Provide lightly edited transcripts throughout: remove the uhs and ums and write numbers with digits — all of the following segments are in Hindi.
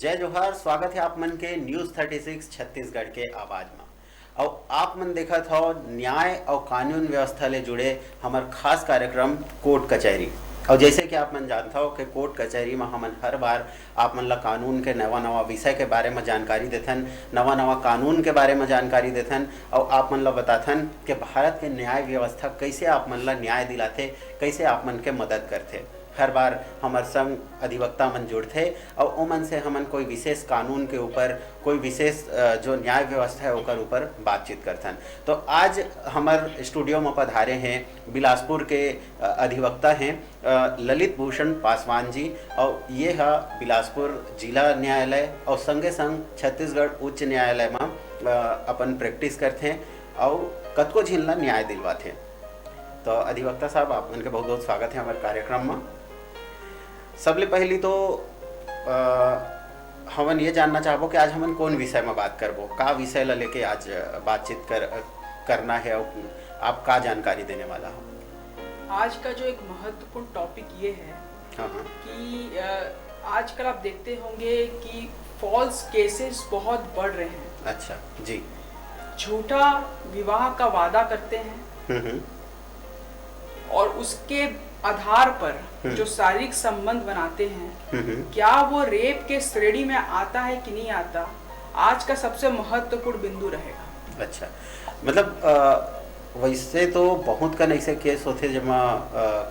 जय जोहार। स्वागत है आप मन के न्यूज़ 36 छत्तीसगढ़ के आवाज में। और आप मन देखत हो न्याय और कानून व्यवस्था ले जुड़े हमार खास कार्यक्रम कोर्ट कचहरी। और जैसे कि आप मन जानता हो कि कोर्ट कचहरी में हमन हर बार आप मन ला कानून के नवा नवा विषय के बारे में जानकारी देथन, नवा नवा कानून के बारे में जानकारी देथन और आप मन ला बताथन कि भारत के न्याय व्यवस्था कैसे आप मन ला न्याय दिलाथे, कैसे आप मन के मदद करथे। हर बार हमार संग अधिवक्ता मन जुड़ते और ओमन से हमन कोई विशेष कानून के ऊपर, कोई विशेष जो न्याय व्यवस्था है ओकर ऊपर बातचीत करथन। तो आज हमार स्टूडियो में पधारे हैं बिलासपुर के अधिवक्ता हैं ललित भूषण पासवान जी। और ये है बिलासपुर जिला न्यायालय और संगे संग छत्तीसगढ़ उच्च न्यायालय में अपन प्रैक्टिस करते हैं और कतको झिन ला न्याय दिलवाते। तो अधिवक्ता साहब, आप उनके बहुत बहुत स्वागत है हमारे कार्यक्रम में। सबले पहली तो हमन ये जानना चाहबो कि आज हमन कौन विषय में बात करबो, का विषय ला लेके आज बातचीत करना है और आप का जानकारी देने वाला हो। आज का जो एक महत्वपूर्ण टॉपिक ये है कि आजकल आप देखते होंगे कि फॉल्स केसेस बहुत बढ़ रहे हैं। अच्छा जी। झूठा विवाह का वादा करते हैं और उसके आधार पर जो शारीरिक संबंध बनाते हैं, क्या वो रेप के श्रेणी में आता है कि नहीं आता, आज का सबसे महत्वपूर्ण बिंदु रहेगा। अच्छा, मतलब वैसे तो बहुत कन ऐसे केस होते जब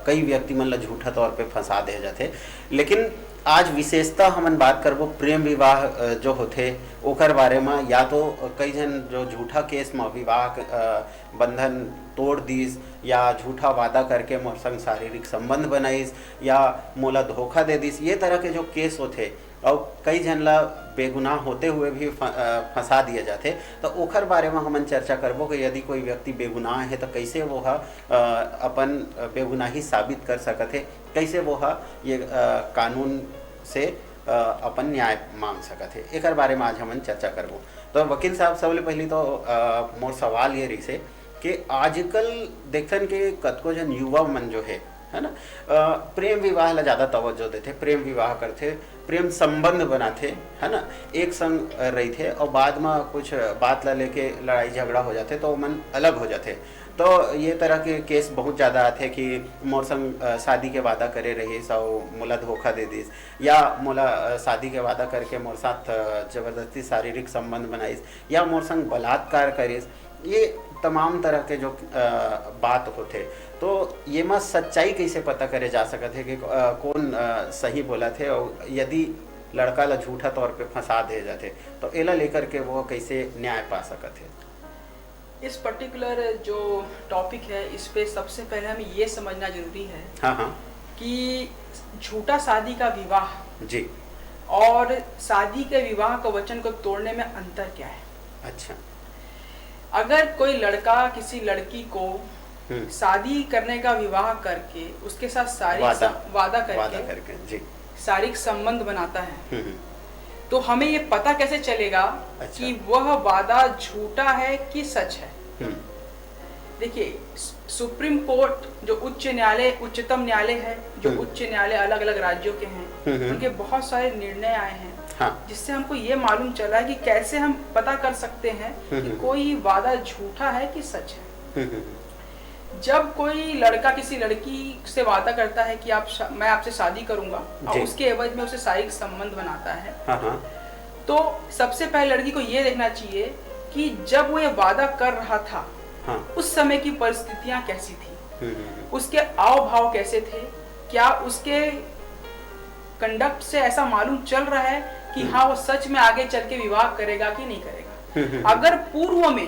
कई व्यक्ति मन ला झूठा तौर पे फंसा दे जाते, लेकिन आज विशेषता हमन बात करबो प्रेम विवाह जो होते ओकर बारे में। या तो कई जन जो झूठा केस में विवाह बंधन तोड़ दीस या झूठा वादा करके मोर संग शारीरिक संबंध बनाइस या मोला धोखा दे दीस, ये तरह के जो केस होते और कई जन ला बेगुनाह होते हुए भी फंसा दिए जाते। तो ओकर बारे में हमन चर्चा करबो कि यदि कोई व्यक्ति बेगुनाह है तो कैसे वो अपन बेगुनाही साबित कर सकते है, कैसे वो ये कानून से अपन न्याय मांग सकते है, एक बारे में आज हमन चर्चा करबो। तो वकील साहब, सबले पहली तो मोर सवाल ये रही से कि आजकल देखथन के कतको जन युवा मन जो है ना, प्रेम विवाह ला ज़्यादा तवज्जो देते, प्रेम विवाह करते, प्रेम संबंध बनाते, है ना, एक संग रही थे और बाद में कुछ बात ला लेके लड़ाई झगड़ा हो जाते तो मन अलग हो जाते। तो ये तरह के केस बहुत ज़्यादा आते कि मोर संग शादी के वादा करे रहीस और मोला धोखा दे दीस, या मोला शादी के वादा करके मोर साथ जबरदस्ती शारीरिक संबंध बनाइस, या मोर संग बलात्कार करिस। ये तमाम तरह के जो बात होते, तो ये में सच्चाई कैसे पता करे जा सकते है कि कौन सही बोला थे, और यदि लड़का ला झूठा तौर पे फंसा दे जाते तो एला लेकर के वो कैसे न्याय पा सकते है। इस पर्टिकुलर जो टॉपिक है, इस पे सबसे पहले हमें ये समझना जरूरी है कि झूठा शादी का विवाह जी और शादी के विवाह का वचन को तोड़ने में अंतर क्या है। अच्छा, अगर कोई लड़का किसी लड़की को शादी करने का विवाह करके उसके साथ शारीरिक वादा करके जी शारीरिक संबंध बनाता है, तो हमें ये पता कैसे चलेगा कि वह वादा झूठा है कि सच है। देखिए, सुप्रीम कोर्ट जो उच्च न्यायालय, उच्चतम न्यायालय है, जो उच्च न्यायालय अलग अलग राज्यों के हैं, उनके बहुत सारे निर्णय आए हैं। हाँ। जिससे हमको ये मालूम चला है कि कैसे हम पता कर सकते हैं कि कोई वादा झूठा है कि सच है। जब कोई लड़का किसी लड़की से वादा करता है कि मैं आपसे शादी करूंगा और उसके एवज में उसे शारीरिक संबंध बनाता है, तो सबसे पहले लड़की को ये देखना चाहिए कि जब वो ये वादा कर रहा था उस समय की परिस्थितियां कैसी थी, उसके आव भाव कैसे थे, क्या उसके कंडक्ट से ऐसा मालूम चल रहा है कि हाँ वो सच में आगे चल के विवाह करेगा कि नहीं करेगा। अगर पूर्व में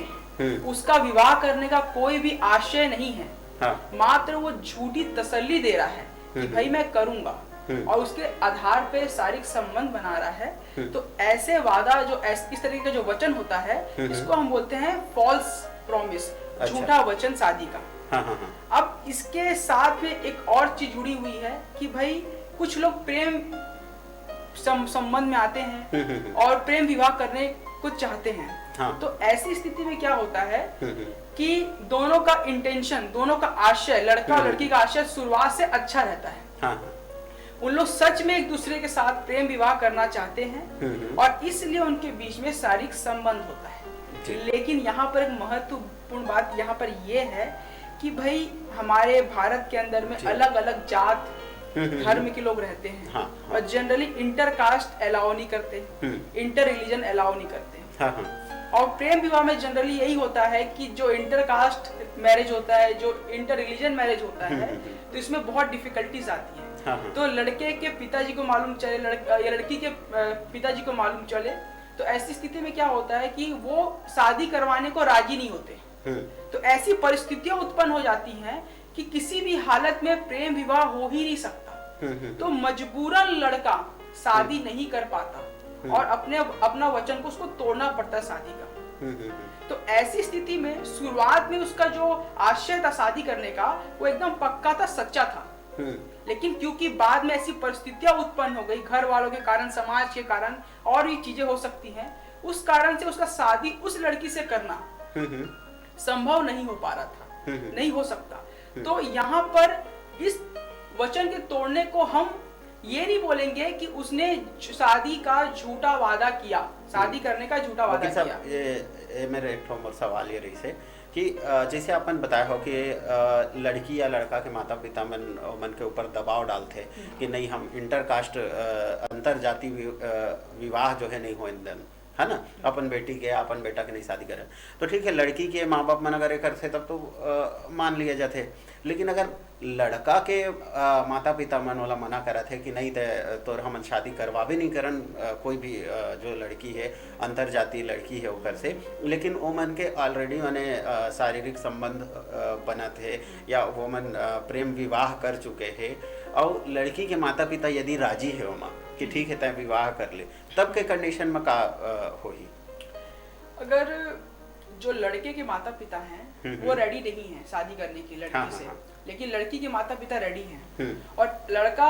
उसका विवाह करने का कोई भी आशय नहीं है, मात्र वो झूठी तसल्ली दे रहा है कि भाई मैं करूंगा, और उसके आधार पे शारीरिक संबंध बना रहा है, तो ऐसे वादा जो इस तरीके का जो वचन होता है, इसको हम बोलते हैं फॉल्स प्रॉमिस, झूठा वचन शादी का। अब इसके साथ में एक और चीज जुड़ी हुई है कि भाई कुछ लोग प्रेम संबंध में आते हैं और प्रेम विवाह करने को चाहते हैं। तो ऐसी स्थिति में क्या होता है कि दोनों का इंटेंशन, दोनों का आशय, लड़का और लड़की का आशय शुरुआत से अच्छा रहता है। उन लोग सच में एक दूसरे के साथ प्रेम विवाह करना चाहते हैं और इसलिए उनके बीच में शारीरिक संबंध होता है। लेकिन यहाँ पर एक महत्वपूर्ण बात यहाँ पर यह है कि भाई हमारे भारत के अंदर में अलग अलग जात धर्म के लोग रहते हैं। हाँ, हाँ। और जनरली इंटरकास्ट अलाउ नहीं करते, इंटर रिलीजन अलाउ नहीं करते। हाँ, हाँ। और प्रेम विवाह में जनरली यही होता है कि जो इंटरकास्ट मैरिज होता है, जो इंटर रिलीजन मैरिज होता है, तो इसमें बहुत डिफिकल्टीज आती है। हाँ, हाँ। तो लड़के के पिताजी को मालूम चले या लड़की के पिताजी को मालूम चले, तो ऐसी स्थिति में क्या होता है कि वो शादी करवाने को राजी नहीं होते। तो ऐसी परिस्थितियां उत्पन्न हो जाती हैं कि किसी भी हालत में प्रेम विवाह हो ही नहीं सकता। तो मजबूरन लड़का शादी नहीं कर पाता और अपना वचन को उसको तोड़ना पड़ता है शादी का। तो ऐसी स्थिति में शुरुआत में उसका जो आशय था शादी करने का, वो एकदम पक्का था, सच्चा था। लेकिन क्योंकि बाद में ऐसी परिस्थितियां उत्पन्न हो गई, घर वालों के कारण, समाज के कारण, और भी चीजें हो सकती हैं, उस कारण से उसका शादी उस लड़की से करना संभव नहीं हो पा रहा था, नहीं हो सकता। तो यहाँ पर इस वचन के तोड़ने को हम ये नहीं बोलेंगे कि उसने शादी का झूठा वादा किया, शादी करने का झूठा वादा किया। ये मेरे एक और सवाल ये रही से कि जैसे अपन बताया हो कि लड़की या लड़का के माता पिता मन के ऊपर दबाव डालते कि नहीं, हम इंटरकास्ट अंतर जाति विवाह जो है नहीं हो इंदन, है ना, अपन बेटी के अपन बेटा के नहीं शादी करें, तो ठीक है, लड़की के माँ बाप मन अगर करते तब तो मान लिए जाते। लेकिन अगर लड़का के माता पिता मन वाला मना करा थे कि नहीं तो हम शादी करवा भी नहीं करन कोई भी जो लड़की है, अंतर जाति लड़की है ओकर से, लेकिन वो मन के ऑलरेडी मैंने शारीरिक संबंध बना थे या वो मन प्रेम विवाह कर चुके हैं, और लड़की के माता पिता यदि राजी है वो माँ कि ठीक है तय विवाह कर ले, तब के कंडीशन में का होही? अगर जो लड़के के माता पिता हैं वो रेडी नहीं है शादी करने की लड़की से, लेकिन लड़की के माता पिता रेडी हैं, और लड़का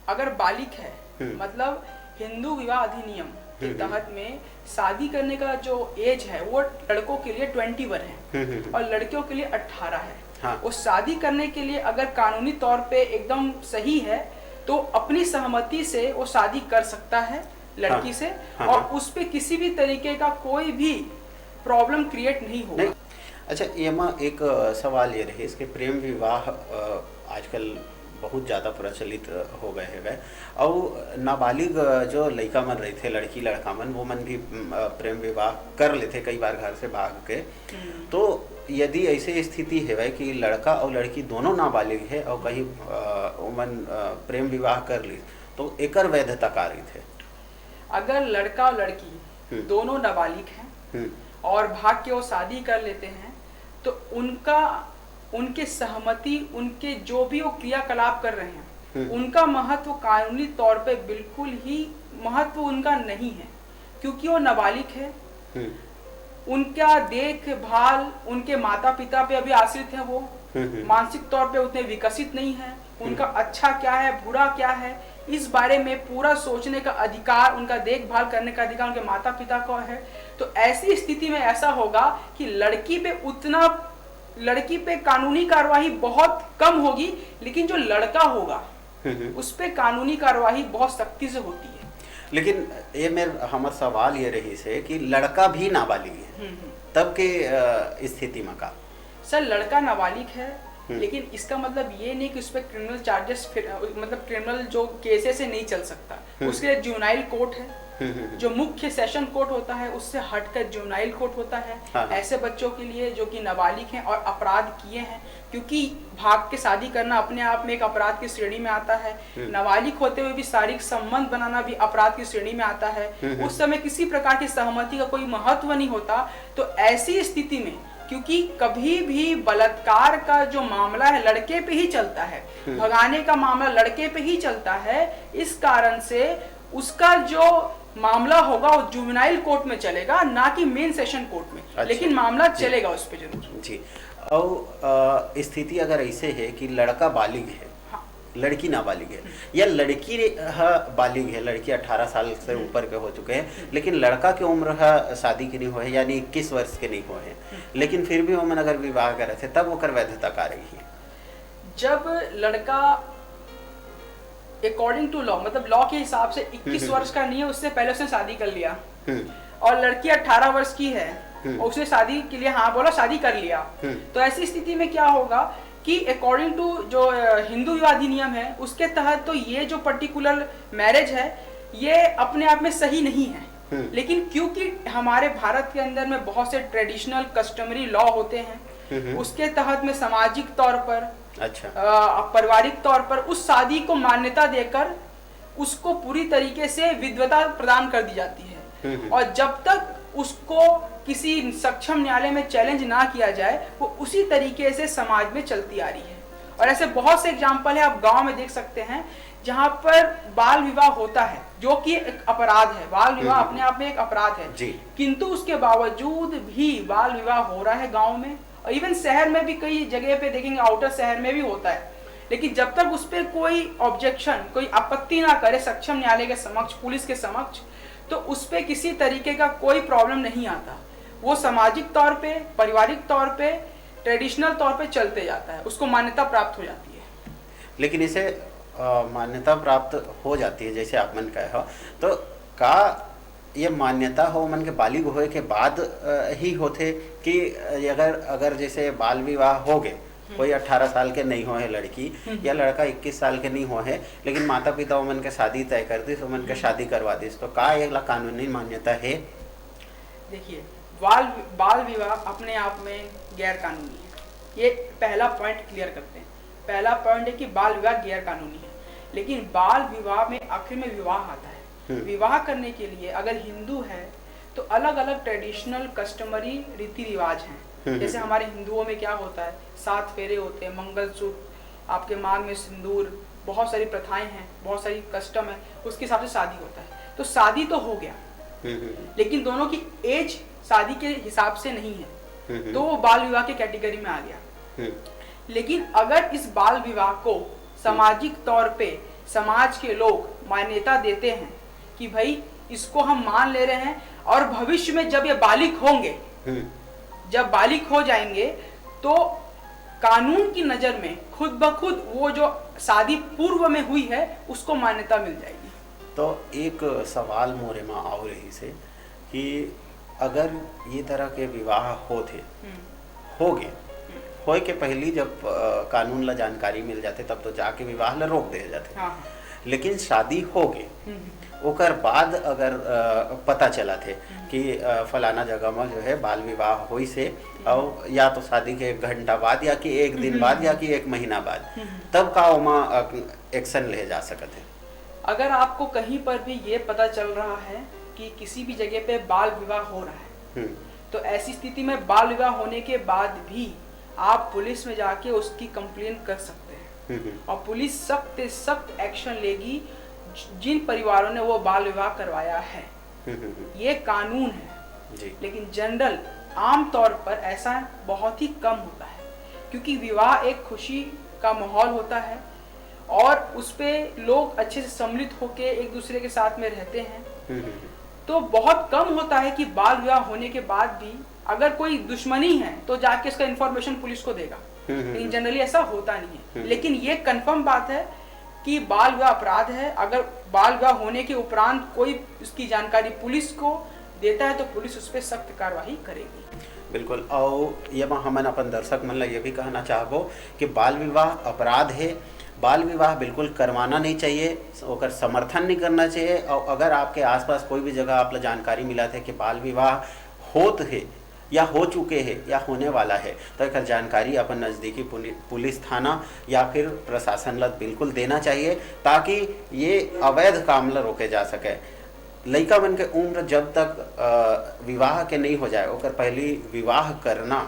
अगर बालिग है, मतलब हिंदू विवाह अधिनियम के तहत में शादी करने का जो एज है वो लड़कों के लिए 21 है और लड़कियों के लिए 18 है। हाँ। वो शादी करने के लिए अगर कानूनी तौर पे एकदम सही है तो अपनी सहमति से वो शादी कर सकता है लड़की से। हाँ। और उस पे किसी भी तरीके का कोई भी प्रॉब्लम क्रिएट नहीं होगा। अच्छा, ये एक सवाल ये रहे, इसके प्रेम विवाह आजकल बहुत ज़्यादा प्रचलित हो गए हैं, और नाबालिग जो लड़का मन रहे थे, लड़की लड़का मन, वो मन भी प्रेम विवाह कर लेते कई बार घर से भाग के। तो यदि ऐसे स्थिति है कि लड़का और लड़की दोनों नाबालिग है और कहीं मन प्रेम विवाह कर ली, तो एकर वैधता का रही थे? अगर लड़का और लड़की दोनों नाबालिग हैं और भाग के वो शादी कर लेते हैं, तो उनके सहमति, उनके जो भी वो क्रियाकलाप कर रहे हैं, उनका महत्व कानूनी तौर पे बिल्कुल ही महत्व उनका नहीं है, क्योंकि वो नाबालिग है। उनका देखभाल उनके माता पिता पे अभी आश्रित है, वो मानसिक तौर पे उतने विकसित नहीं है। उनका अच्छा क्या है, बुरा क्या है, इस बारे में पूरा सोचने का अधिकार, उनका देखभाल करने का अधिकार उनके माता पिता को है। तो ऐसी स्थिति में ऐसा होगा कि लड़की पे कानूनी कार्रवाई बहुत कम होगी, लेकिन जो लड़का होगा उस पे कानूनी कार्रवाई बहुत सख्ती से होती है। लेकिन ये हमारा सवाल ये रही से कि लड़का भी नाबालिग है, तब के स्थिति में का? सर, लड़का नाबालिग है, लेकिन इसका मतलब ये नहीं कि उस पर क्रिमिनल चार्जेस, मतलब क्रिमिनल जो केसेस से नहीं चल सकता। उसके लिए जुवेनाइल कोर्ट है, जो मुख्य सेशन कोर्ट होता है उससे हटकर जुवेनाइल कोर्ट होता है। हाँ। ऐसे बच्चों के लिए जो कि नाबालिग हैं और अपराध किए हैं, क्योंकि भाग के शादी करना अपने आप में एक अपराध की श्रेणी में आता है। नाबालिग होते हुए भी शारीरिक संबंध बनाना भी अपराध की श्रेणी में आता है। उस समय किसी प्रकार की सहमति का कोई महत्व नहीं होता। तो ऐसी स्थिति में, क्योंकि कभी भी बलात्कार का जो मामला है लड़के पे ही चलता है, भगाने का मामला लड़के पे ही चलता है, इस कारण से उसका जो मामला होगा वो जुवेनाइल कोर्ट में चलेगा, ना कि मेन सेशन कोर्ट में। अच्छा। लेकिन मामला चलेगा उस पे जरूर। जी। और स्थिति अगर ऐसे है कि लड़का बालिग है, हाँ, लड़की नाबालिग है, या लड़की बालिग है, लड़की 18 साल से ऊपर के हो चुके हैं, लेकिन लड़का की उम्र शादी की नहीं हो है, यानी 21 वर्ष के नहीं हो है, लेकिन फिर भी वो मन अगर विवाह करे थे, तब वो कर वैधता का रही है? जब लड़का अकॉर्डिंग टू लॉ, मतलब लॉ के हिसाब से 21 वर्ष का नहीं है, उससे पहले उसने शादी कर लिया, और लड़की 18 वर्ष की है और उसने शादी के लिए हाँ बोला, शादी कर लिया, तो ऐसी स्थिति में क्या होगा कि अकॉर्डिंग टू जो हिंदू विवाह अधिनियम है उसके तहत तो ये जो पर्टिकुलर मैरिज है ये अपने आप में सही नहीं है। लेकिन क्योंकि हमारे भारत के अंदर में बहुत से ट्रेडिशनल कस्टमरी लॉ होते हैं, उसके तहत में सामाजिक तौर पर, अच्छा, पारिवारिक तौर पर उस शादी को मान्यता देकर उसको पूरी तरीके से विधवता प्रदान कर दी जाती है, और जब तक उसको किसी सक्षम न्यायालय में चैलेंज ना किया जाए वो उसी तरीके से समाज में चलती आ रही है। और ऐसे बहुत से एग्जाम्पल है, आप गांव में देख सकते हैं जहां पर बाल विवाह होता है, जो कि एक अपराध है। बाल विवाह अपने आप में एक अपराध है, किंतु उसके बावजूद भी बाल विवाह हो रहा है गांव में, और इवन शहर में भी कई जगह पे देखेंगे, आउटर शहर में भी होता है। लेकिन जब तक उस पर कोई ऑब्जेक्शन, कोई आपत्ति ना करे सक्षम न्यायालय के समक्ष, पुलिस के समक्ष, तो उस पर किसी तरीके का कोई प्रॉब्लम नहीं आता। वो सामाजिक तौर पे, पारिवारिक तौर पे, ट्रेडिशनल तौर पे चलते जाता है, उसको मान्यता प्राप्त हो जाती है। लेकिन इसे मान्यता प्राप्त हो जाती है जैसे आप मन कहे हो, तो का ये मान्यता हो मन के बालिग होए के बाद ही होते कि अगर जैसे बाल विवाह हो गए, कोई 18 साल के नहीं हो है लड़की या लड़का 21 साल के नहीं हो है, लेकिन माता पिता मन के शादी तय कर दी, तो मन के शादी करवा दी, तो का ये कानूनी मान्यता है? देखिए, बाल विवाह अपने आप में गैर कानूनी है, ये पहला पॉइंट क्लियर करते हैं। पहला पॉइंट है कि बाल विवाह गैर कानूनी है, लेकिन बाल विवाह में आखिर में विवाह आता है। विवाह करने के लिए अगर हिंदू है तो अलग अलग ट्रेडिशनल कस्टमरी रीति रिवाज हैं। जैसे हमारे हिंदुओं में क्या होता है, 7 फेरे होते हैं, मंगलसूत्र, आपके मांग में सिंदूर, बहुत सारी प्रथाएं हैं, बहुत सारी कस्टम है, उसके हिसाब से शादी होता है। तो शादी तो हो गया, लेकिन दोनों की एज शादी के हिसाब से नहीं है, तो वो बाल विवाह के कैटेगरी में आ गया। लेकिन अगर इस बाल विवाह को सामाजिक तौर पे समाज के लोग मान्यता देते हैं कि भाई इसको हम मान ले रहे हैं, और भविष्य में जब ये बालिग होंगे, जब बालिग हो जाएंगे, तो कानून की नजर में खुद ब खुद वो जो शादी पूर्व में हुई है उसको मान्यता मिल जाएगी। तो एक सवाल मोरे में आओ रही से कि अगर ये तरह के विवाह होते हो गए, होए के पहली जब कानून ला जानकारी मिल जाते तब तो जाके विवाह ला रोक दे जाते। हाँ। लेकिन शादी हो गई, ओकर बाद अगर पता चला थे कि फलाना जगह में जो है बाल विवाह हुई से, और या तो शादी के 1 घंटा बाद, या कि 1 दिन बाद, या कि 1 महीना बाद, तब का ओमा एक्शन ले जा सकते हैं? अगर आपको कहीं पर भी ये पता चल रहा है कि किसी भी जगह पे बाल विवाह हो रहा है, तो ऐसी स्थिति में बाल विवाह होने के बाद भी आप पुलिस में जाके उसकी कंप्लेन कर सकते हैं, और पुलिस सख्त से सख्त एक्शन लेगी जिन परिवारों ने वो बाल विवाह करवाया है। ये कानून है जी। लेकिन जनरल आम तौर पर ऐसा बहुत ही कम होता है, क्योंकि विवाह एक खुशी का माहौल होता है और उस पे लोग अच्छे से सम्मिलित होके एक दूसरे के साथ में रहते हैं। तो बहुत कम होता है कि बाल विवाह होने के बाद भी अगर कोई दुश्मनी है तो जाके इसका इंफॉर्मेशन पुलिस को देगा, लेकिन जनरली ऐसा होता नहीं है। लेकिन ये कंफर्म बात है कि बाल विवाह अपराध है। अगर बाल विवाह होने के उपरांत कोई इसकी जानकारी पुलिस को देता है तो पुलिस उस पर सख्त कार्रवाई करेगी। बिल्कुल। और ये हमन अपन दर्शक मन ला ये भी कहना चाहबो कि बाल विवाह अपराध है, बाल विवाह बिल्कुल करवाना नहीं चाहिए, ओकर समर्थन नहीं करना चाहिए। और अगर आपके आसपास कोई भी जगह आप जानकारी मिला थे कि बाल विवाह होत है या हो चुके हैं या होने वाला है, तो एक जानकारी अपन नज़दीकी पुलिस थाना या फिर प्रशासन ला बिल्कुल देना चाहिए, ताकि ये अवैध काम ला रोके जा सके। लड़का मन के उम्र जब तक विवाह के नहीं हो जाए ओकर पहली विवाह करना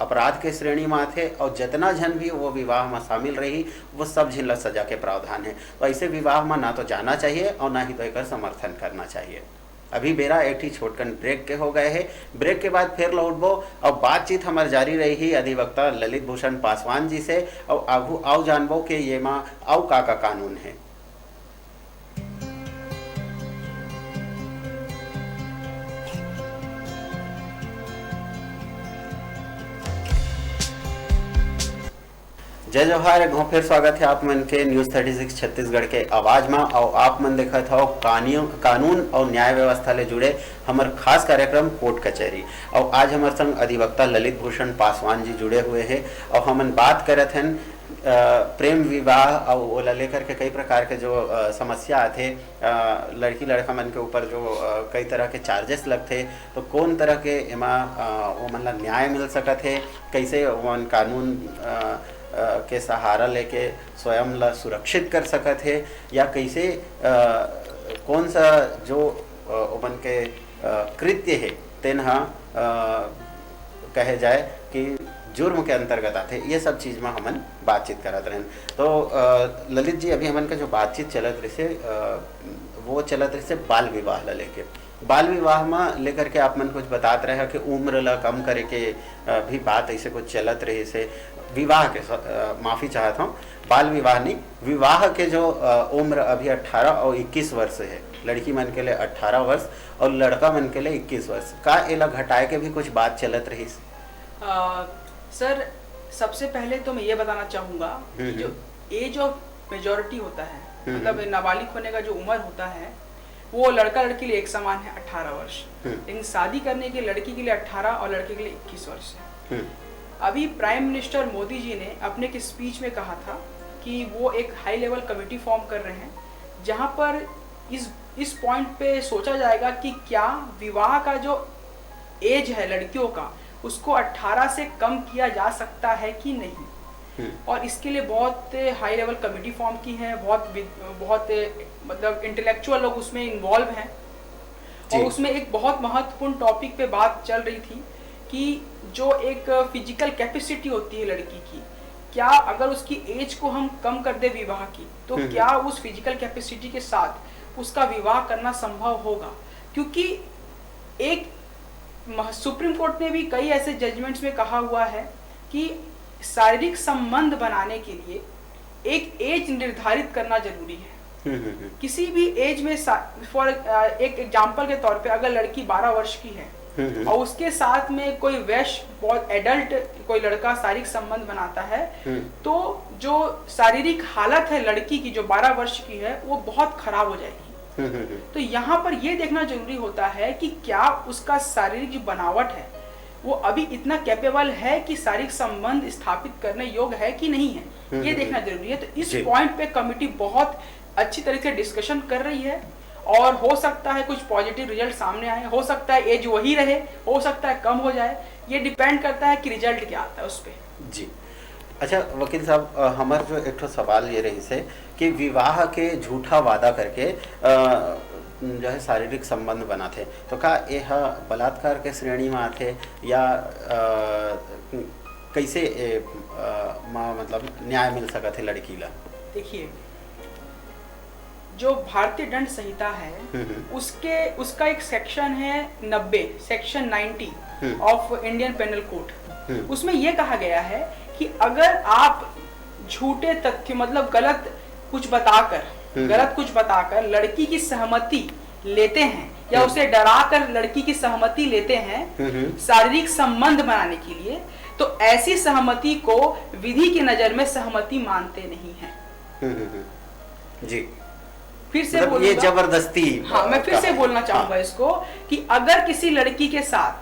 अपराध के श्रेणी में आते, और जितना जन भी वो विवाह में शामिल रही वो सब झिन ला सजा के प्रावधान है। तो ऐसे विवाह में ना तो जाना चाहिए और ना ही तो एक समर्थन करना चाहिए। अभी बेरा एक ही छोटकन ब्रेक के हो गए हैं, ब्रेक के बाद फिर लौटबो और बातचीत हमार जारी रही अधिवक्ता ललित भूषण पासवान जी से, और आगू आओ जानबो के ये माँ आओ का कानून है। जय जवाहर। एक बार फिर स्वागत है आप मन के न्यूज़ 36 छत्तीसगढ़ के आवाज में। और आप मन देखत हो कानून और न्याय व्यवस्था ले जुड़े हमार खास कार्यक्रम कोर्ट कचहरी। और आज हमारे संग अधिवक्ता ललित भूषण पासवान जी जुड़े हुए हैं और हमन बात करत हैं प्रेम विवाह और ओला लेकर के कई प्रकार के जो समस्या आते, लड़की लड़का मन के ऊपर जो कई तरह के चार्जेस लगते, तो कौन तरह के एमा वो मन ला न्याय मिल सकत है, कैसे वन कानून के सहारा लेके स्वयं ला सुरक्षित कर सकत है, या कैसे कौन सा जो ओमन के कृत्य है तेन कहे जाए कि जुर्म के अंतर्गत आते, ये सब चीज़ में हमन बातचीत करत रहें। तो ललित जी, अभी हमन का जो बातचीत चलत रही से वो चलत रही से बाल विवाह ला लेके। बाल विवाह में लेकर के आप मन कुछ बतात रहे कि उम्र ला कम करे के भी बात ऐसे कुछ चलत रही से विवाह के माफ़ी चाहता हूँ, बाल विवाह नहीं, विवाह के जो उम्र अभी 18 और 21 वर्ष है, लड़की मन के लिए 18 वर्ष और लड़का मन के लिए 21 वर्ष का एला घटाए के भी कुछ बात चलत रही। सर, सबसे पहले तो मैं ये बताना चाहूँगा, जो एज ऑफ मेजॉरिटी होता है, मतलब नाबालिग होने का जो उम्र होता है, वो लड़का लड़की के लिए एक समान है 18 वर्ष, लेकिन शादी करने के लड़की के लिए 18 और लड़के के लिए 21 वर्ष है। अभी प्राइम मिनिस्टर मोदी जी ने अपने एक स्पीच में कहा था कि वो एक हाई लेवल कमेटी फॉर्म कर रहे हैं, जहाँ पर इस पॉइंट पे सोचा जाएगा कि क्या विवाह का जो एज है लड़कियों का, उसको 18 से कम किया जा सकता है कि नहीं। और इसके लिए बहुत हाई लेवल कमेटी फॉर्म की है, बहुत मतलब इंटेलेक्चुअल लोग उसमें इन्वॉल्व हैं। और उसमें एक बहुत महत्वपूर्ण टॉपिक पे बात चल रही थी कि जो एक फिजिकल कैपेसिटी होती है लड़की की, क्या अगर उसकी एज को हम कम कर दे विवाह की, तो क्या उस फिजिकल कैपेसिटी के साथ उसका विवाह करना संभव होगा। क्योंकि एक सुप्रीम कोर्ट ने भी कई ऐसे जजमेंट्स में कहा हुआ है कि शारीरिक संबंध बनाने के लिए एक एज निर्धारित करना जरूरी है। किसी भी एज में, फॉर एक एग्जांपल के तौर पे, अगर लड़की 12 वर्ष की है और उसके साथ में कोई वैश्य बहुत एडल्ट कोई लड़का शारीरिक संबंध बनाता है, तो जो शारीरिक हालत है लड़की की जो 12 वर्ष की है, वो बहुत खराब हो जाएगी। तो यहाँ पर ये देखना जरूरी होता है कि क्या उसका शारीरिक जो बनावट है वो अभी इतना कैपेबल है कि शारीरिक संबंध स्थापित करने योग्य है कि नहीं है, ये देखना जरूरी है। तो इस पॉइंट पे कमिटी बहुत अच्छी तरीके से डिस्कशन कर रही है और हो सकता है कुछ पॉजिटिव रिजल्ट सामने आए, हो सकता है एज वही रहे, हो सकता है कम हो जाए, ये डिपेंड करता है कि रिजल्ट क्या आता है उस पर। जी अच्छा वकील साहब, हमार जो एक सवाल ये रही से कि विवाह के झूठा वादा करके जो है शारीरिक संबंध बनाते, तो का यह बलात्कार के श्रेणी में आते या कैसे मतलब न्याय मिल सका थे लड़की ला। देखिए, जो भारतीय दंड संहिता है उसका एक सेक्शन है 90, section 90 of Indian penal code. उसमें यह कहा गया है कि अगर आप झूठे तथ्य, मतलब गलत कुछ बताकर लड़की की सहमति लेते हैं या उसे डराकर लड़की की सहमति लेते हैं शारीरिक संबंध बनाने के लिए, तो ऐसी सहमति को विधि की नजर में सहमति मानते नहीं हैं। जी, फिर से बोलूंगा, ये जबरदस्ती। हाँ, मैं फिर से बोलना चाहूंगा इसको कि अगर किसी लड़की के साथ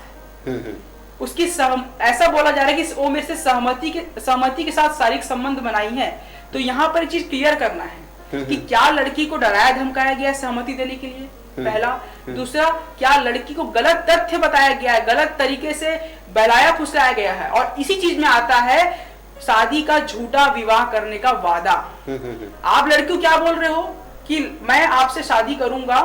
उसकी ऐसा बोला जा रहा है कि वो मेरे से सहमति के साथ शारीरिक संबंध बनाई है, तो यहाँ पर चीज क्लियर करना है कि क्या लड़की को डराया धमकाया गया है सहमति देने के लिए, पहला। दूसरा, क्या लड़की को गलत तथ्य बताया गया है, गलत तरीके से बहलाया फुसलाया गया है। और इसी चीज में आता है शादी का झूठा विवाह करने का वादा। आप लड़की को क्या बोल रहे हो कि मैं आपसे शादी करूंगा,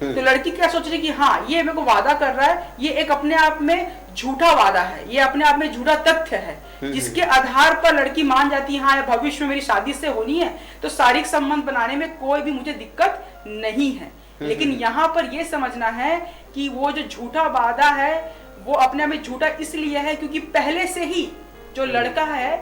तो लड़की क्या सोच रही कि हाँ, ये मेरे को वादा कर रहा है, ये एक अपने आप में झूठा वादा है, ये अपने आप में झूठा तथ्य है, जिसके आधार पर लड़की मान जाती है हाँ, भविष्य में मेरी शादी से होनी है, तो शारीरिक संबंध बनाने में कोई भी मुझे दिक्कत नहीं है। लेकिन यहाँ पर यह समझना है कि वो जो झूठा वादा है वो अपने आप में झूठा इसलिए है क्योंकि पहले से ही जो लड़का है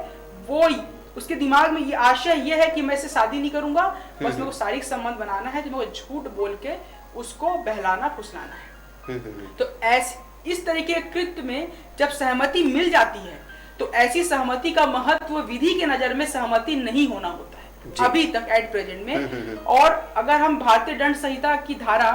वो उसके दिमाग में ये आशय ये है कि मैं इससे शादी नहीं करूंगा, बस मेरे को शारीरिक संबंध बनाना है, तो मेरे को झूठ बोल के उसको बहलाना फुसलाना है। तो इस तरीके के कृत्य में जब सहमति मिल जाती है तो ऐसी सहमति का महत्व विधि के नजर में सहमति नहीं होना होता है अभी तक एट प्रेजेंट में। और अगर हम भारतीय दंड संहिता की धारा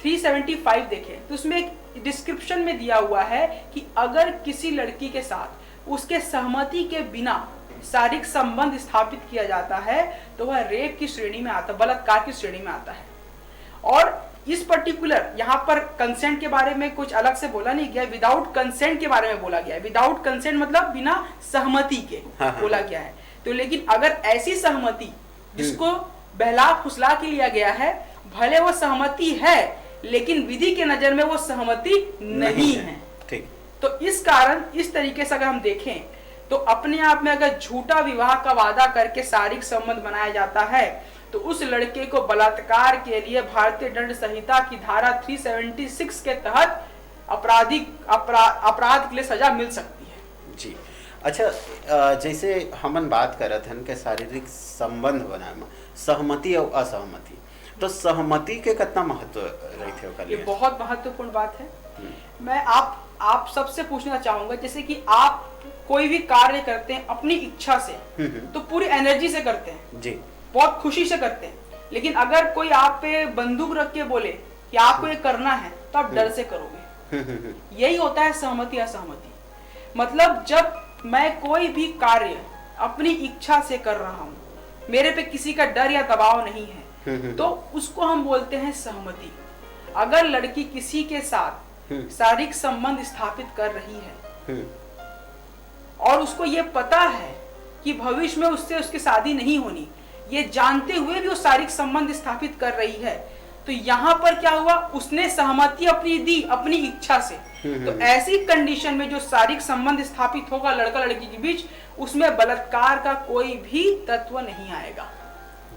375 देखें तो उसमें एक डिस्क्रिप्शन में दिया हुआ है कि अगर किसी लड़की के साथ उसके सहमति के बिना शारीरिक संबंध स्थापित किया जाता है तो वह रेप की श्रेणी में आता है, बलात्कार की श्रेणी में आता है। और इस पर्टिकुलर यहाँ पर कंसेंट के बारे में कुछ अलग से बोला नहीं गया, विदाउट कंसेंट के बारे में बोला गया है। विदाउट कंसेंट मतलब बिना सहमति के बोला गया है। तो लेकिन अगर ऐसी सहमति जिसको बहला फुसला के लिया गया है, भले वो सहमति है लेकिन विधि के नजर में वो सहमति नहीं है, ठीक। तो इस कारण इस तरीके से अगर हम देखें तो अपने आप में अगर झूठा विवाह का वादा करके शारीरिक संबंध बनाया जाता है तो उस लड़के को बलात्कार के लिए भारतीय दंड संहिता की धारा 376 के तहत अपराध के लिए सजा मिल सकती है। जी अच्छा, जैसे हमन बात करत हन के शारीरिक संबंध बनाए में सहमति और असहमति, तो सहमति के कितना महत्व रहते हो? ये बहुत महत्वपूर्ण बात है। मैं आप सबसे पूछना चाहूंगा, जैसे कि आप कोई भी कार्य करते हैं अपनी इच्छा से तो पूरी एनर्जी से करते हैं जी, बहुत खुशी से करते हैं। लेकिन अगर कोई आप पे बंदूक रख के बोले कि आपको ये करना है तो आप डर से करोगे। यही होता है सहमति असहमति। मतलब जब मैं कोई भी कार्य अपनी इच्छा से कर रहा हूँ, मेरे पे किसी का डर या दबाव नहीं है, तो उसको हम बोलते हैं सहमति। अगर लड़की किसी के साथ शारीरिक संबंध स्थापित कर रही है और उसको ये पता है कि भविष्य में उससे उसकी शादी नहीं होनी, ये जानते हुए भी वो शारीरिक संबंध स्थापित कर रही है, तो यहाँ पर क्या हुआ, उसने सहमति अपनी दी अपनी इच्छा से। तो ऐसी कंडीशन में जो शारीरिक संबंध स्थापित होगा लड़का लड़की के बीच, उसमें बलात्कार का कोई भी तत्व नहीं आएगा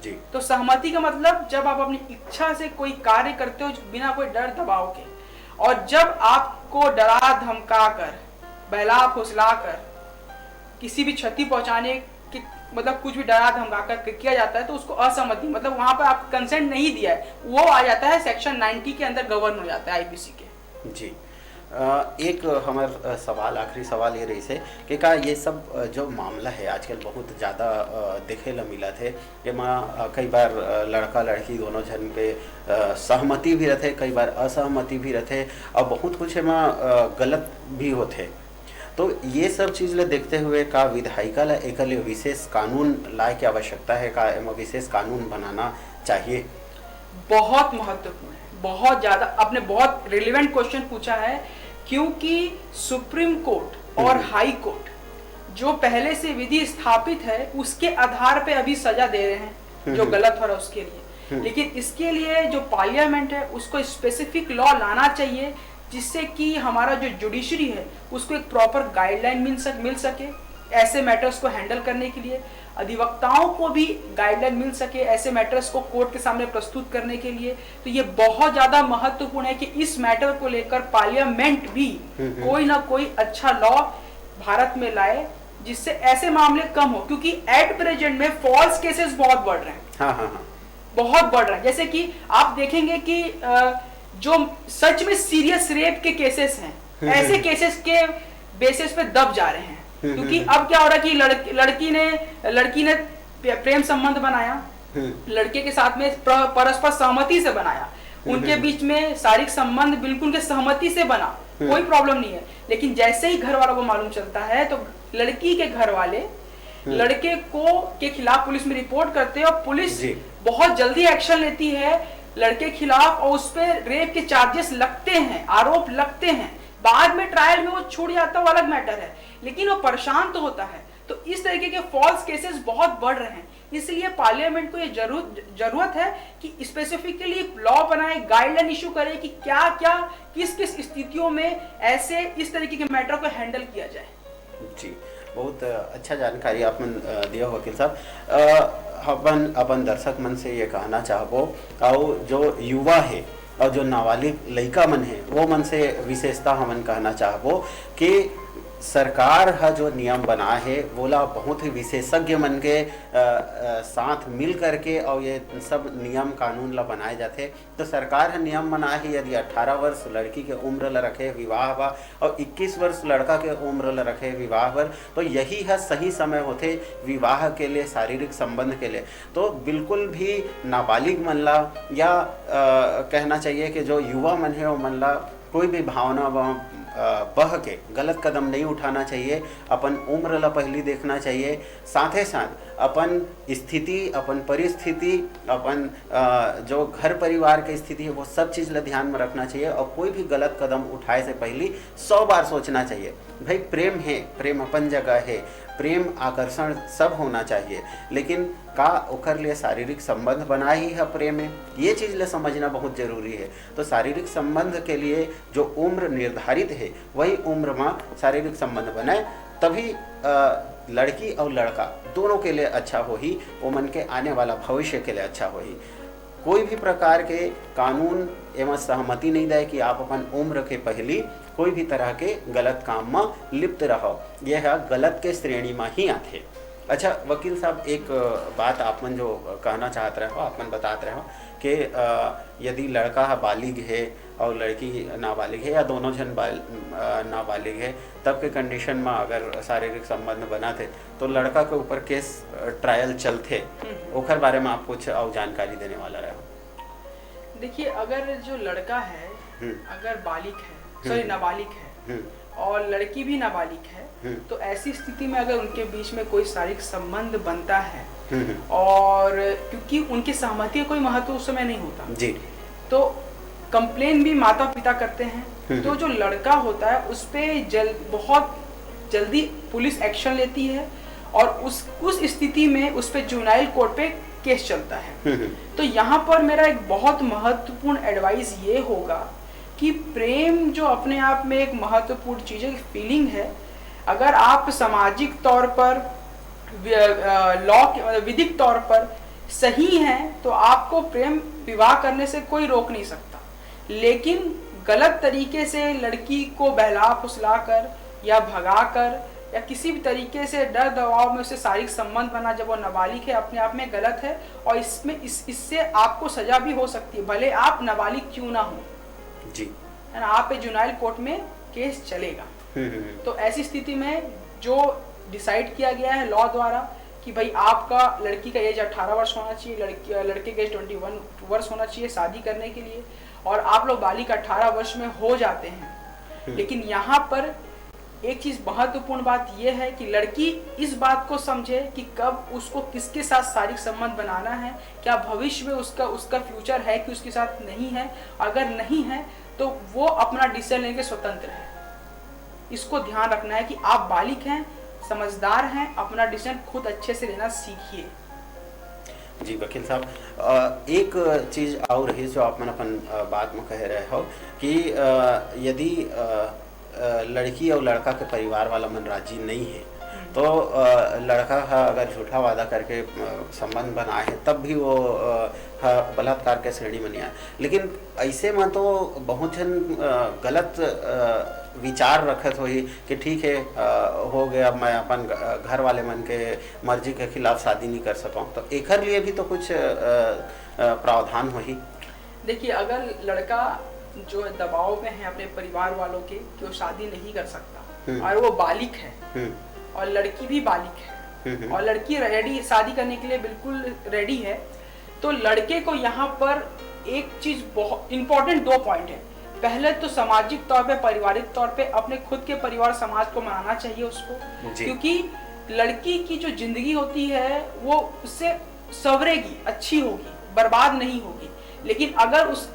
जी। तो सहमति का मतलब जब आप अपनी इच्छा से कोई कार्य करते हो बिना कोई डर दबाव के, और जब आपको डरा धमका कर बहला फुसला कर किसी भी क्षति पहुंचाने की मतलब कुछ भी डरा धमका कर किया जाता है तो उसको असहमति, मतलब वहां पर आप कंसेंट नहीं दिया है, वो आ जाता है सेक्शन 90 के अंदर गवर्न हो जाता है आईपीसी के जी। एक हमार सवाल, आखिरी सवाल ये रही से कि का ये सब जो मामला है आजकल बहुत ज़्यादा देखे ला मिला थे, एमा कई बार लड़का लड़की दोनों जन पे सहमति भी रहते, कई बार असहमति भी रहते, और बहुत कुछ एमा गलत भी होते। तो ये सब चीज़ ले देखते हुए का विधायिका ला एक विशेष कानून लाए की आवश्यकता है, का एमा विशेष कानून बनाना चाहिए? बहुत महत्वपूर्ण है, बहुत ज़्यादा। आपने बहुत रिलेवेंट क्वेश्चन पूछा है, क्योंकि सुप्रीम कोर्ट और हाई कोर्ट जो पहले से विधि स्थापित है उसके आधार पे अभी सजा दे रहे हैं जो गलत हो रहा है उसके लिए। लेकिन इसके लिए जो पार्लियामेंट है उसको स्पेसिफिक लॉ लाना चाहिए जिससे कि हमारा जो जुडिशरी है उसको एक प्रॉपर गाइडलाइन मिल सके ऐसे मैटर्स को हैंडल करने के लिए, अधिवक्ताओं को भी गाइडलाइन मिल सके ऐसे मैटर्स को कोर्ट के सामने प्रस्तुत करने के लिए। तो ये बहुत ज्यादा महत्वपूर्ण है कि इस मैटर को लेकर पार्लियामेंट भी कोई ना कोई अच्छा लॉ भारत में लाए जिससे ऐसे मामले कम हो, क्योंकि एट प्रेजेंट में फॉल्स केसेस बहुत बढ़ रहे हैं। बहुत बढ़ रहा है। जैसे कि आप देखेंगे कि जो सच में सीरियस रेप के केसेस हैं ऐसे केसेस के बेसिस पे दब जा रहे हैं, क्योंकि अब क्या हो रहा है कि लड़की ने प्रेम संबंध बनाया, लड़के के साथ में परस्पर सहमति से बनाया, उनके बीच में शारीरिक संबंध बिल्कुल के सहमति से बना, कोई प्रॉब्लम नहीं है। लेकिन जैसे ही घर वालों को मालूम चलता है तो लड़की के घर वाले लड़के के खिलाफ पुलिस में रिपोर्ट करते हैं और पुलिस बहुत जल्दी एक्शन लेती है लड़के के खिलाफ और उस पर रेप के चार्जेस लगते हैं, आरोप लगते हैं। बाद में ट्रायल में वो छूट जाता है, वो अलग मैटर है, लेकिन वो परेशान तो होता है। तो इस तरीके के फॉल्स केसेस बहुत बढ़ रहे हैं, इसलिए पार्लियामेंट को ये जरूरत है कि स्पेसिफिकली लॉ बनाए, गाइडलाइन इशू करे कि क्या क्या किस किस स्थितियों में ऐसे इस तरीके के मैटर को हैंडल किया जाए। जी, बहुत अच्छा जानकारी आपने दिया वकील साहब। अपन दर्शक मन से ये कहना चाहबो और जो युवा है और जो नाबालिग लड़का मन है वो मन से विशेषता हमन कहना चाहबो कि सरकार हा जो नियम बना है वोला बहुत ही विशेषज्ञ मन के साथ मिल करके और ये सब नियम कानून ला बनाए जाते। तो सरकार हा नियम बना है यदि 18 वर्ष लड़की के उम्र ला रखे विवाह बा और 21 वर्ष लड़का के उम्र ला रखे विवाह पर, तो यही है सही समय होते विवाह के लिए, शारीरिक संबंध के लिए। तो बिल्कुल भी नाबालिग मन ला या कहना चाहिए कि जो युवा मन है वो मन ला कोई भी भावना बह के गलत कदम नहीं उठाना चाहिए। अपन उम्र ला पहली देखना चाहिए, साथ ही साथ अपन स्थिति, अपन परिस्थिति, अपन जो घर परिवार की स्थिति है वो सब चीज़ ला ध्यान में रखना चाहिए। और कोई भी गलत कदम उठाए से पहले 100 बार सोचना चाहिए। भाई प्रेम है, प्रेम अपन जगह है, प्रेम आकर्षण सब होना चाहिए, लेकिन का ओकर लिए शारीरिक संबंध बना ही है प्रेम में, ये चीज़ ले समझना बहुत जरूरी है। तो शारीरिक संबंध के लिए जो उम्र निर्धारित है वही उम्र में शारीरिक संबंध बनाए, तभी लड़की और लड़का दोनों के लिए अच्छा हो ही, वो मन के आने वाला भविष्य के लिए अच्छा हो ही। कोई भी प्रकार के कानून एवं सहमति नहीं दे कि आप अपन उम्र के पहली कोई भी तरह के गलत काम में लिप्त रहो, यह गलत के श्रेणी में ही आते। अच्छा वकील साहब, एक बात आपन जो कहना चाहते रहे हो, आपन बताते रहे हो कि यदि लड़का बालिग है और लड़की नाबालिग है या दोनों जन नाबालिग है, तब के कंडीशन में अगर शारीरिक संबंध बना थे तो लड़का के ऊपर केस ट्रायल चलते, ओकर बारे में आप कुछ और जानकारी देने वाला रहे हो। देखिए, अगर जो लड़का है अगर बालिग है, सॉरी नाबालिग है और लड़की भी नाबालिग है, तो ऐसी स्थिति में अगर उनके बीच में कोई शारीरिक संबंध बनता है और क्योंकि उनकी सहमति का कोई महत्व उस समय नहीं होता जी, तो कंप्लेन भी माता पिता करते हैं। तो जो लड़का होता है उस पे बहुत जल्दी पुलिस एक्शन लेती है और उस स्थिति में उस पे जुवेनाइल कोर्ट पे केस चलता है। तो यहाँ पर मेरा एक बहुत महत्वपूर्ण एडवाइस ये होगा कि प्रेम जो अपने आप में एक महत्वपूर्ण चीज़ है, फीलिंग है, अगर आप सामाजिक तौर पर, विधिक तौर पर सही हैं तो आपको प्रेम विवाह करने से कोई रोक नहीं सकता। लेकिन गलत तरीके से लड़की को बहला फुसला कर या भगा कर या किसी भी तरीके से डर दबाव में उसे शारीरिक संबंध बना जब वो नाबालिग है, अपने आप में गलत है और इससे आपको सजा भी हो सकती है, भले आप नाबालिग क्यों ना हो जी, है ना। आप पे जुवेनाइल कोर्ट में केस चलेगा। तो ऐसी स्थिति में जो डिसाइड किया गया है लॉ द्वारा कि भाई आपका लड़की का एज 18 वर्ष होना चाहिए, लड़के का एज 21 वर्ष होना चाहिए शादी करने के लिए, और आप लोग बालिग 18 वर्ष में हो जाते हैं। लेकिन यहाँ पर एक चीज़ महत्वपूर्ण बात यह है कि लड़की इस बात को समझे कि कब उसको किसके साथ शारीरिक संबंध बनाना है, क्या भविष्य में उसका फ्यूचर है कि उसके साथ नहीं है। अगर नहीं है तो वो अपना डिसीजन लेने के स्वतंत्र है। इसको ध्यान रखना है कि आप बालिग हैं, समझदार हैं, अपना डिसीजन खुद अच्छे से लेना सीखिए। जी वकील साहब, एक चीज़ और है जो आप मन अपन बात में कह रहे हो कि यदि लड़की और लड़का के परिवार वाला मन राजी नहीं है तो लड़का अगर झूठा वादा करके संबंध बनाए है तब भी वो बलात्कार के श्रेणी में नहीं आए। लेकिन ऐसे में तो बहुत जन गलत विचार रखत हो ही कि ठीक है हो गया, मैं अपन घर वाले मन के मर्जी के खिलाफ शादी नहीं कर सकूँ, तो एक लिए भी तो कुछ प्रावधान हो ही। देखिए, अगर लड़का जो दबाव में है अपने परिवार वालों के कि वो शादी नहीं कर सकता और वो बालिग है और लड़की भी बालिग है और लड़की रेडी शादी करने के लिए बिल्कुल रेडी है, तो लड़के को यहाँ पर एक चीज बहुत इंपॉर्टेंट 2 पॉइंट है। पहले तो सामाजिक तौर पे, पारिवारिक तौर पे अपने खुद के परिवार समाज को मनाना चाहिए उसको, क्योंकि लड़की की जो जिंदगी होती है वो उससे संवरेगी, अच्छी होगी, बर्बाद नहीं होगी। लेकिन अगर उस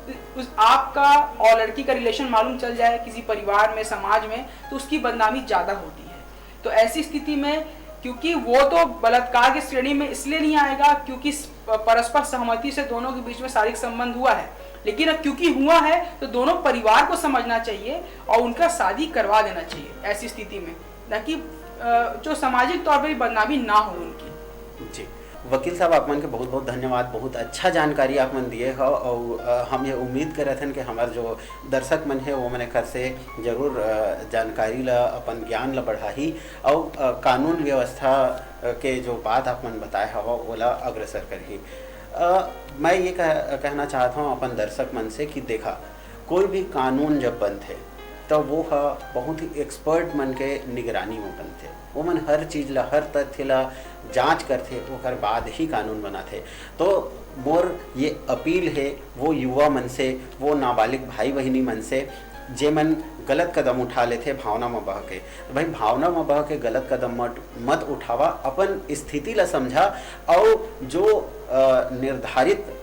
आपका और लड़की का रिलेशन मालूम चल जाए किसी परिवार में, समाज में, तो उसकी बदनामी ज्यादा होती है। तो ऐसी स्थिति में, क्योंकि वो तो बलात्कार की श्रेणी में इसलिए नहीं आएगा क्योंकि परस्पर सहमति से दोनों के बीच में शारीरिक संबंध हुआ है, लेकिन अब क्योंकि हुआ है तो दोनों परिवार को समझना चाहिए और उनका शादी करवा देना चाहिए ऐसी स्थिति में, ताकि जो सामाजिक तौर पर बदनामी ना हो उनकी। जी, वकील साहब आप मन के बहुत बहुत धन्यवाद, बहुत अच्छा जानकारी आप मन दिए हो और हम ये उम्मीद करत हन कि हमार जो दर्शक मन है वो मैंने कर से जरूर जानकारी ला अपन ज्ञान ला बढ़ाही और कानून व्यवस्था के जो बात आप मन बताए हो ओला अग्रसर करही। मैं ये कहना चाहता हूँ अपन दर्शक मन से कि देखा कोई भी कानून जब बनते तो वो बहुत ही एक्सपर्ट मन के निगरानी में बनते, वो मन हर चीज़ ला हर तथ्य ला जांच करते ओकर बाद ही कानून बनाते। तो मोर ये अपील है वो युवा मन से, वो नाबालिग भाई बहनी मन से जे मन गलत कदम उठा लेते भावना में बह के, तो भाई भावना में बह के गलत कदम मत उठावा, अपन स्थिति ला समझा और जो निर्धारित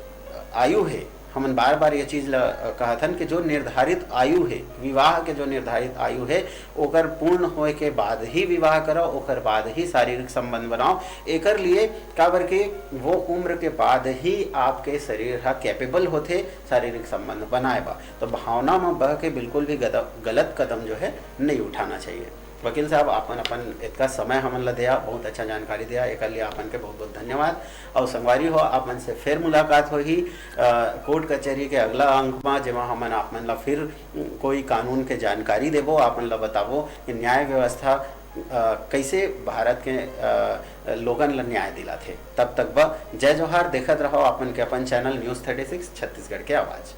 आयु है, हमन बार बार ये चीज़ कहथन कि जो निर्धारित आयु है विवाह के जो निर्धारित आयु है ओकर पूर्ण होए के बाद ही विवाह करो, ओकर बाद ही शारीरिक संबंध बनाओ। एकर लिए काबर के वो उम्र के बाद ही आपके शरीर हा कैपेबल होते शारीरिक संबंध बनाए बा। तो भावना में बह के बिल्कुल भी गलत कदम जो है नहीं उठाना चाहिए। वकील साहब अपन इतना समय हमन ला दिया, बहुत अच्छा जानकारी दिया, एक लिए आपन के बहुत बहुत धन्यवाद। और संगवारी हो आपन से फिर मुलाकात होगी कोर्ट कचहरी के अगला अंक में, जेमा हमन आपमन ला फिर कोई कानून के जानकारी देबो, आपन ला बताबो कि न्याय व्यवस्था कैसे भारत के लोगन ला न्याय दिलाथे। तब तक जय जोहार, देखत रहो आपन के अपन चैनल न्यूज़ 36 छत्तीसगढ़ के आवाज़।